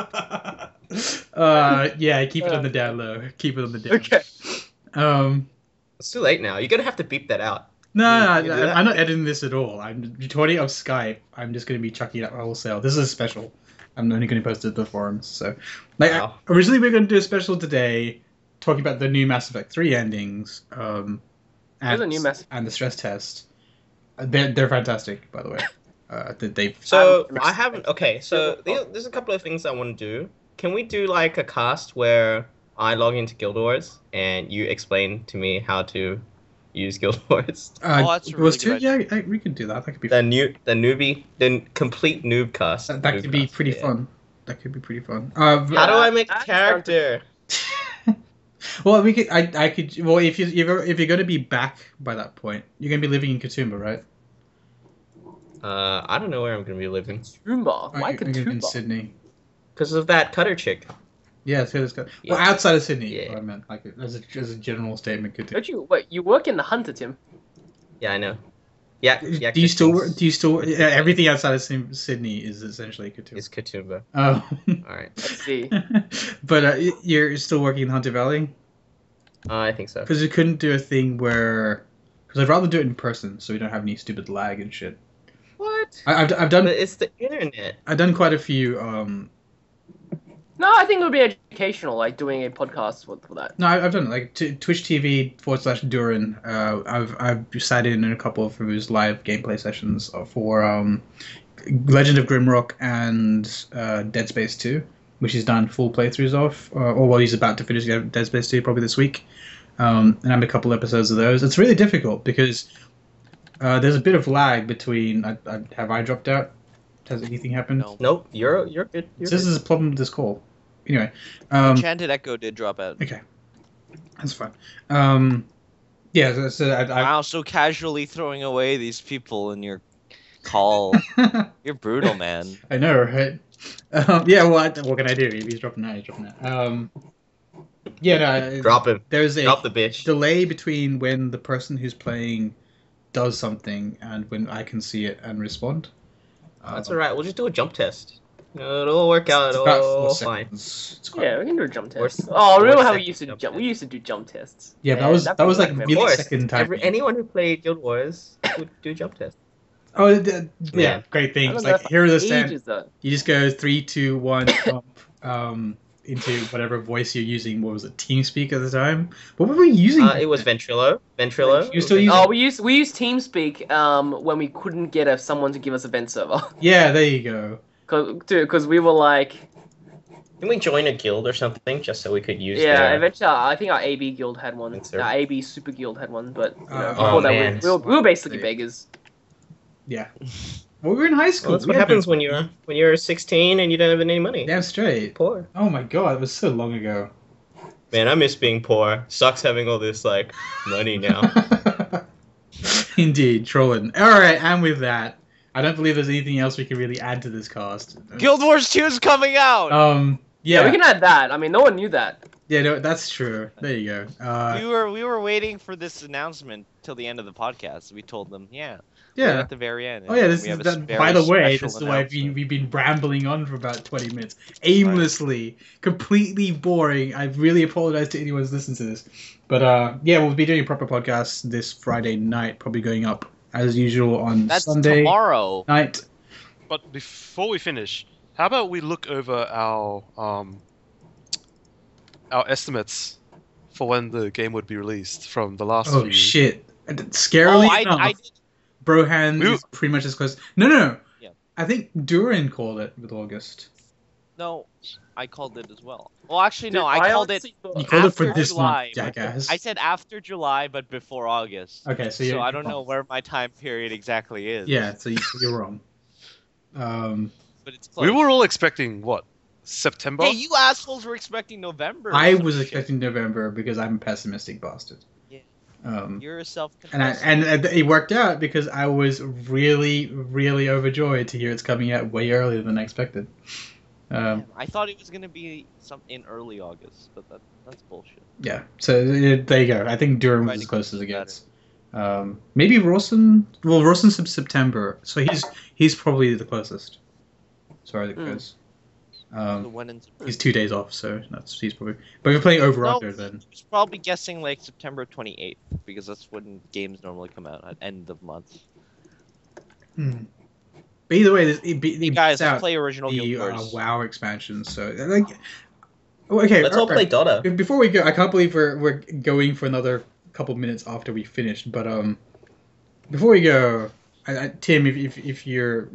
Yeah, keep it on the down low. Keep it on the down. Okay. It's too late now. You're gonna have to beep that out. No, You do that? I'm not editing this at all. I'm recording of Skype. I'm just going to be chucking it up wholesale. This is a special. I'm only going to post it to the forums. So, like, Wow. originally we were going to do a special today, talking about the new Mass Effect 3 endings, There's and a new Mass- and the stress test. They're fantastic, by the way. They've So I haven't. Okay, so there's a couple of things I want to do. Can we do like a cast where I log into Guild Wars and you explain to me how to use Guild Wars? that's a was really two. good Yeah, we could do that. That could be The fun. the complete noob cast. That could Noob be cast, pretty yeah. fun. That could be pretty fun. How do I make a That character? Well, we could. I could. Well, if you're going to be back by that point, you're going to be living in Katoomba, right? I don't know where I'm gonna be living Katoomba. Why You're gonna be in Katoomba? Sydney. because of that cutter chick. Yeah, it's good. Well, Yeah. outside of Sydney, Yeah. what I meant, like as a general statement, could Don't you? Wait, you work in the Hunter, Tim? Yeah, I know. Yeah. Do you still work? Christians Do you still? Yeah, everything outside of Sydney is essentially Katoomba. is Katoomba. Oh, All right. Let's see. but you're still working in Hunter Valley I think so. because you couldn't do a thing where, because I'd rather do it in person so we don't have any stupid lag and shit. What? I've But done it's the internet. I've done quite a few. No, I think it would be educational, like doing a podcast for that. No, I've done it like Twitch TV /Duran. I've sat in a couple of his live gameplay sessions for Legend of Grimrock and Dead Space 2, which he's done full playthroughs of, or well, he's about to finish Dead Space 2 probably this week. And I'm a couple episodes of those. It's really difficult because there's a bit of lag between. Have I dropped out? Has anything happened? No. Nope. You're good. You're So this good. is a problem with this call. Anyway, Enchanted Echo did drop out. okay, that's fine. Yeah, so I Wow, so casually throwing away these people in your call. You're brutal, man. I know, right? Yeah, what can I do? If he's dropping out, he's dropping out. Yeah, no, Drop him. there's a Drop the bitch. delay between when the person who's playing does something and when I can see it and respond. That's alright. We'll just do a jump test. It'll work out. It's about It'll 4 fine. seconds. It's quite- Yeah, we can do a jump Or- test. Oh, remember how we second used to jump jump? We test. used to do jump tests. Yeah, Man, that was like Of course, millisecond time. anyone who played Guild Wars would do jump tests. Oh, yeah, Man. great I things. don't know Like if here are the stand. ages though. You just go 3, 2, 1, jump into whatever voice you're using. What was it? TeamSpeak at the time. What were we using? It was Ventrilo. You still use- Oh, we used TeamSpeak when we couldn't get someone to give us a vent server. Yeah, there you go. Because we were like, Can we join a guild or something just so we could use yeah, their... eventually I think our AB guild had one. Vent server? Our AB super guild had one, but you know, Oh, before that man. we were basically beggars. Yeah. Well, we were in high school. Well, that's We what had happens no- when you're 16 and you don't have any money. Damn straight. Poor. Oh my god, it was so long ago. Man, I miss being poor. Sucks having all this like money now. Indeed, trolling. Alright, and with that, I don't believe there's anything else we can really add to this cast. Guild Wars 2 is coming out! Yeah, Yeah, we can add that. I mean, no one knew that. yeah, no, that's true. There you go. we were waiting for this announcement till the end of the podcast. We told them, yeah. Yeah. At the very end. Oh yeah, this We is have a that. very By the way, special this is why announcement. we've been rambling on for about 20 minutes, aimlessly, completely boring. I really apologize to anyone who's listened to this, but yeah, we'll be doing a proper podcast this Friday night, probably going up as usual on That's Sunday tomorrow. night. But before we finish, how about we look over our estimates for when the game would be released from the last Oh few. shit! Scarily I enough, did. Brohan We- is pretty much as close. No. Yeah. I think Durin called it with August. No, I called it as well. Well, actually, no, I called it honestly thought- You called it for after this July. month, jackass. I said after July, but before August. Okay, so So you're I don't know wrong. where my time period exactly is. Yeah, so you're wrong. But it's close. We were all expecting what? September? Hey, you assholes were expecting November. or I some was shit. expecting November because I'm a pessimistic bastard. Yeah. Um, You're a and self-confessed. and it worked out because I was really, really overjoyed to hear it's coming out way earlier than I expected. Damn, I thought it was gonna be in early August, but that's bullshit. Yeah, so there you go. I think Durham was Trying as to close as keep it it gets. Maybe Rawson. Well, Rawson's in September, so he's probably the closest. As far as it goes. The one in He's 2 days off, so he's probably. But if you're playing over No, under, then I was probably guessing like September 28th because that's when games normally come out at end of month. But either way, it Hey beats guys, let's out play original the Guild Wars. WoW expansion. So like, okay, Let's all play alright. Dota. Before we go, I can't believe we're going for another couple minutes after we finished. But before we go, Tim, if you're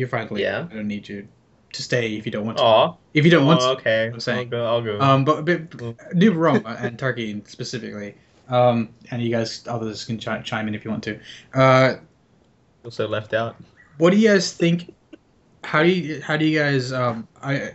fine to leave, Yeah. I don't need you to stay if you don't want to. Aw. If you don't want to, okay. I'm saying. I'll go. But New Roma and Turkey specifically, and you guys others can chime in if you want to. Also left out. What do you guys think? How do you guys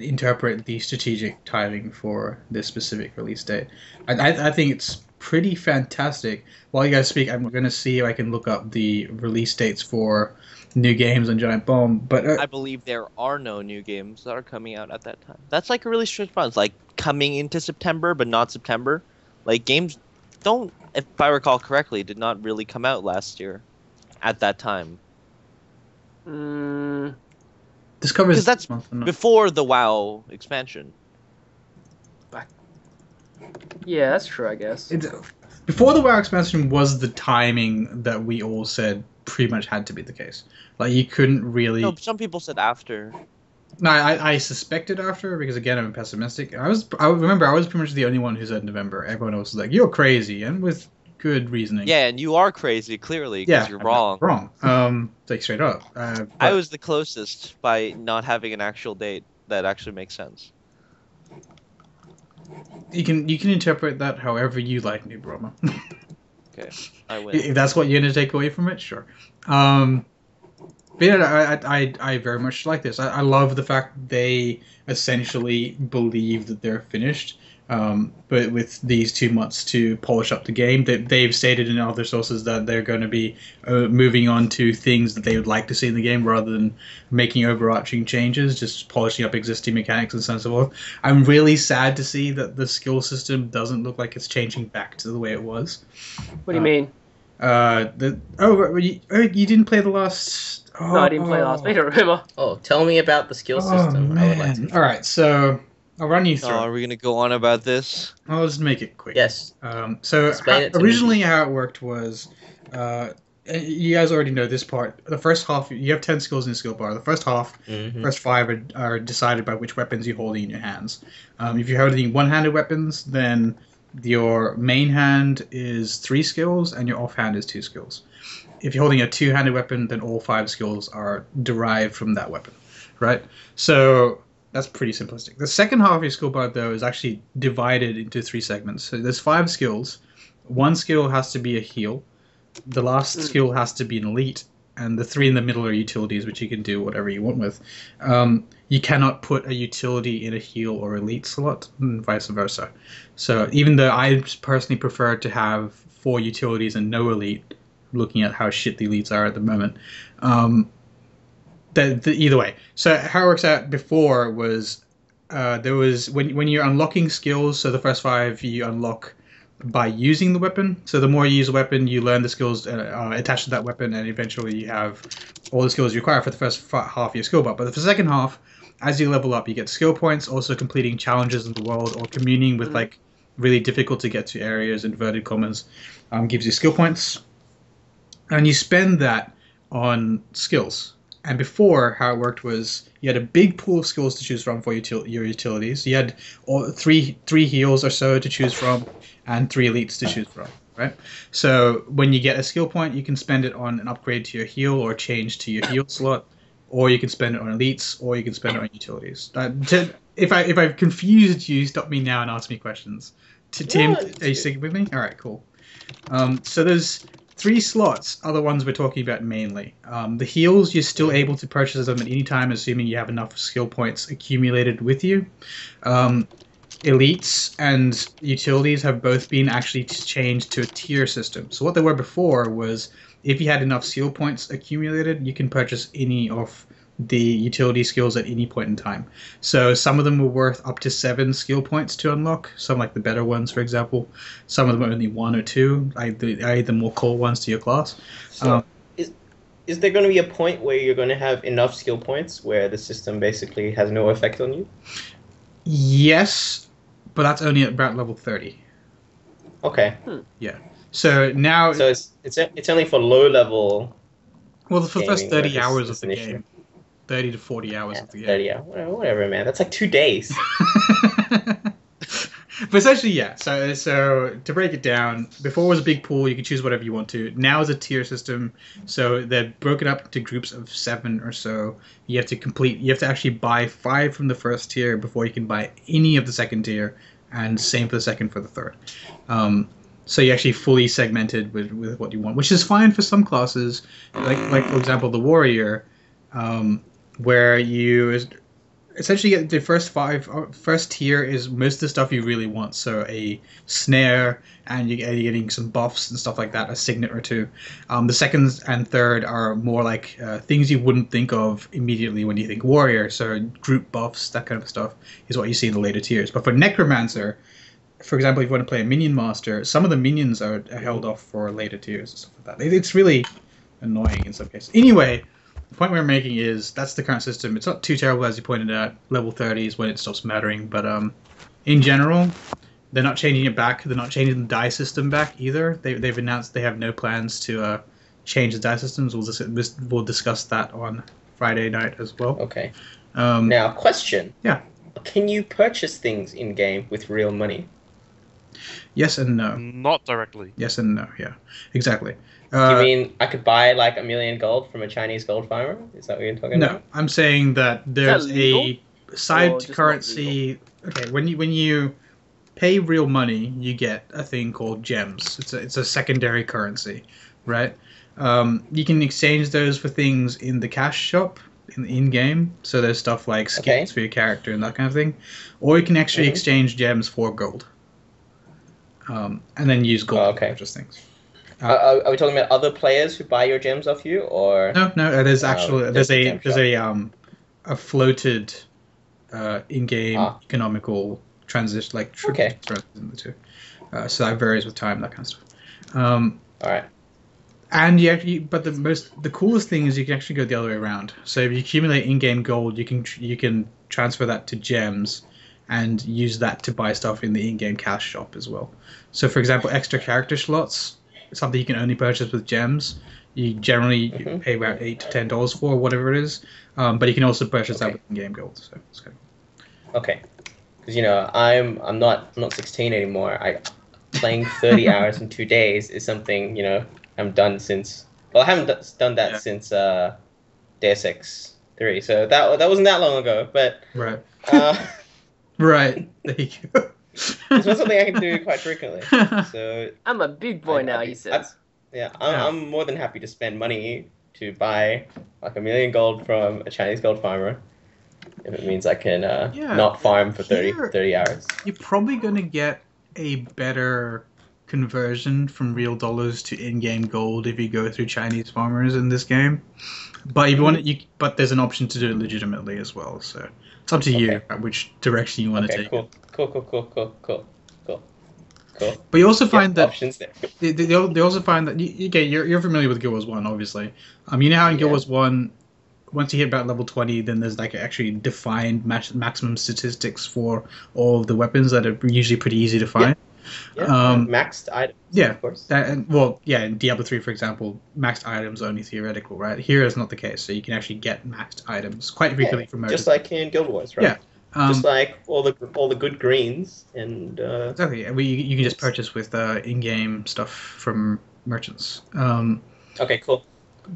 interpret the strategic timing for this specific release date? I think it's pretty fantastic. While you guys speak, I'm going to see if I can look up the release dates for new games on Giant Bomb. But I believe there are no new games that are coming out at that time. That's like a really strange problem. It's like coming into September, but not September. Like games don't, if I recall correctly, did not really come out last year at that time. this covers 'Cause that's this month, or not? Before the WoW expansion. Yeah, that's true, I guess. Before the WoW expansion was the timing that we all said pretty much had to be the case. Like you couldn't really. No, some people said after. No, I suspected after because again I'm pessimistic. I remember I was pretty much the only one who said November. Everyone else was like, "You're crazy," and with good reasoning. Yeah, and you are crazy, clearly, because you're I'm wrong. not wrong. Like straight up. I But was the closest by not having an actual date that actually makes sense. you can interpret that however you like, New Brahma. Okay, I win. If that's what you're gonna take away from it, sure. But yeah, I very much like this. I love the fact they essentially believe that they're finished. But with these 2 months to polish up the game, they've stated in other sources that they're going to be moving on to things that they would like to see in the game rather than making overarching changes, just polishing up existing mechanics and so on and so forth. I'm really sad to see that the skill system doesn't look like it's changing back to the way it was. What do you mean? You didn't play the last. No, I didn't play last beta, remember? Oh, tell me about the skill system. I would like to. All right, so I'll run you through. Oh, are we gonna go on about this? I'll just make it quick. Yes. So Explain it to me. originally how it worked was, you guys already know this part. The first half, you have 10 skills in the skill bar. The first half, first 5 are decided by which weapons you're holding in your hands. If you're holding one-handed weapons, then your main hand is 3 skills and your offhand is 2 skills. If you're holding a two-handed weapon, then all 5 skills are derived from that weapon, right? So that's pretty simplistic. The second half of your skill bar, though, is actually divided into 3 segments. So there's 5 skills. One skill has to be a heal. The last skill has to be an elite. And the 3 in the middle are utilities, which you can do whatever you want with. You cannot put a utility in a heal or elite slot, and vice versa. So even though I personally prefer to have 4 utilities and no elite, looking at how shit the elites are at the moment, either way. So how it works out before was there was when you're unlocking skills. So the first 5 you unlock by using the weapon. So the more you use a weapon, you learn the skills attached to that weapon, and eventually you have all the skills you require for the first half of your skill bar. But for the second half, as you level up, you get skill points. Also completing challenges in the world or communing with like really difficult to get to areas, inverted commas, gives you skill points. And you spend that on skills. And before, how it worked was you had a big pool of skills to choose from for your utilities. You had three heals or so to choose from, and 3 elites to choose from. Right. So when you get a skill point, you can spend it on an upgrade to your heal or change to your heal slot, or you can spend it on elites, or you can spend it on utilities. If I've confused you, stop me now and ask me questions. Tim, No, are you sticking with me? All right, cool. So there's 3 slots are the ones we're talking about mainly. The heals, you're still able to purchase them at any time, assuming you have enough skill points accumulated with you. Elites and utilities have both been actually changed to a tier system. So what they were before was if you had enough skill points accumulated, you can purchase any of the utility skills at any point in time. So some of them were worth up to 7 skill points to unlock, some like the better ones, for example. Some of them are only 1 or 2, i.e. the more core ones to your class. So is there going to be a point where you're going to have enough skill points where the system basically has no effect on you? Yes, but that's only at about level 30. Okay. Yeah. So now... So it's only for low level... Well, for the first 30 gaming, hours of the an issue. game. 30 to 40 hours of the game. 30 hours. Whatever, man. That's like 2 days. But essentially, yeah. So to break it down, before it was a big pool, you could choose whatever you want to. Now it's a tier system, so they're broken up into groups of 7 or so. You have to actually buy 5 from the first tier before you can buy any of the second tier, and same for the second for the third. So you're actually fully segmented with what you want, which is fine for some classes, like for example the warrior, where you essentially get the first tier is most of the stuff you really want. So a snare, and you're getting some buffs and stuff like that, a signet or 2. The second and third are more like things you wouldn't think of immediately when you think warrior. So group buffs, that kind of stuff, is what you see in the later tiers. But for necromancer, for example, if you want to play a minion master, some of the minions are held off for later tiers and stuff like that. It's really annoying in some cases. Anyway, the point we're making is that's the current system. It's not too terrible, as you pointed out. Level 30 is when it stops mattering. But in general, they're not changing it back. They're not changing the die system back either. They've announced they have no plans to change the die systems. We'll discuss that on Friday night as well. Okay. Um, Now, question. Yeah. Can you purchase things in-game with real money? Yes and no. Not directly. Yes and no. Yeah, exactly. Do you mean I could buy like 1 million gold from a Chinese gold farmer? Is that what you're talking No, about? I'm saying that there's legal? a side Or just not currency. Okay, when you pay real money, you get a thing called gems. It's a secondary currency, right? You can exchange those for things in the cash shop in game. So there's stuff like skins for your character and that kind of thing, or you can actually exchange gems for gold, and then use gold to purchase things. Are we talking about other players who buy your gems off you, or No. There's actually there's gem a floated in-game economical transition, like transition in the two. So that varies with time, that kind of stuff. all right? And but the coolest thing is you can actually go the other way around. So if you accumulate in-game gold, you can transfer that to gems, and use that to buy stuff in the in-game cash shop as well. So for example, extra character slots, something you can only purchase with gems. You generally pay about $8 to $10 for, whatever it is. But you can also purchase that with in-game gold. So it's kind of... Okay, because I'm not 16 anymore. Playing 30 hours in 2 days is something I'm done since. Well, I haven't done that since Deus Ex 3. So that wasn't that long ago. But right. Right. There you go. It's not something I can do quite frequently. So I'm a big boy now, he says. I'm more than happy to spend money to buy like 1 million gold from a Chinese gold farmer if it means I can not farm for 30 hours. You're probably going to get a better conversion from real dollars to in-game gold if you go through Chinese farmers in this game. But if you want but there's an option to do it legitimately as well. So it's up to you which direction you want to take. Cool. But you also find that options there. They also find that you're familiar with Guild Wars 1, obviously. You know how in Guild Wars 1, once you hit about level 20, then there's like actually defined maximum statistics for all of the weapons that are usually pretty easy to find. Yeah, Um, maxed items. yeah, of course. in Diablo 3, for example, maxed items are only theoretical, right? Here is not the case, so you can actually get maxed items quite frequently from merchants. Just like in Guild Wars, right? Yeah. Just like all the good greens and. Exactly. Yeah. You can just purchase with in-game stuff from merchants. Okay, cool.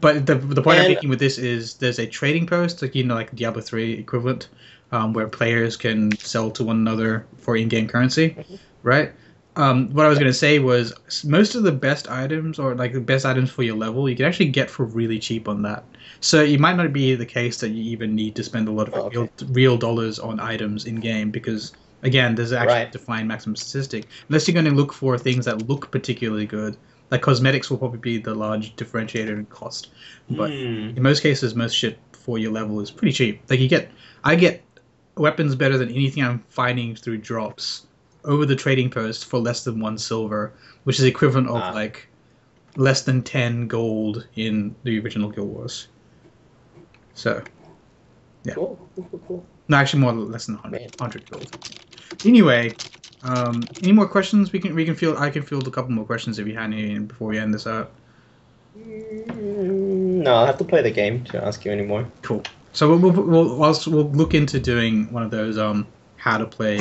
But the point I'm And- making with this is there's a trading post, like Diablo 3 equivalent, where players can sell to one another for in-game currency, right? What I was going to say was most of the best items, or like the best items for your level, you can actually get for really cheap on that. So it might not be the case that you even need to spend a lot of real dollars on items in-game, because, again, there's actually a defined maximum statistic. Unless you're going to look for things that look particularly good. Like cosmetics will probably be the large differentiator in cost, but in most cases, most shit for your level is pretty cheap. Like I get weapons better than anything I'm finding through drops over the trading post for less than 1 silver, which is equivalent of like less than 10 gold in the original Guild Wars. So, yeah. Cool. No, actually, less than 100 gold. Anyway. Any more questions? I can field a couple more questions if you had any before we end this out. No, I'll have to play the game to ask you anymore. Cool. So we'll look into doing one of those how to play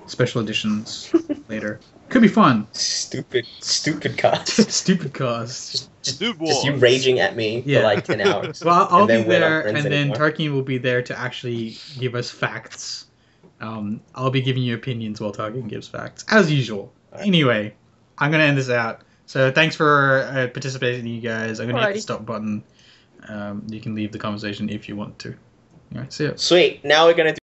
special editions later. Could be fun. Stupid cars. Stupid cars. Just you raging at me for like 10 hours. Well, I'll be then we're not there, friends and then anymore. Tarkin will be there to actually give us facts. I'll be giving you opinions while Tarkin gives facts, as usual. Right. Anyway, I'm going to end this out. So thanks for participating, you guys. I'm going to hit the stop button. You can leave the conversation if you want to. All right, see ya. Sweet. Now we're gonna do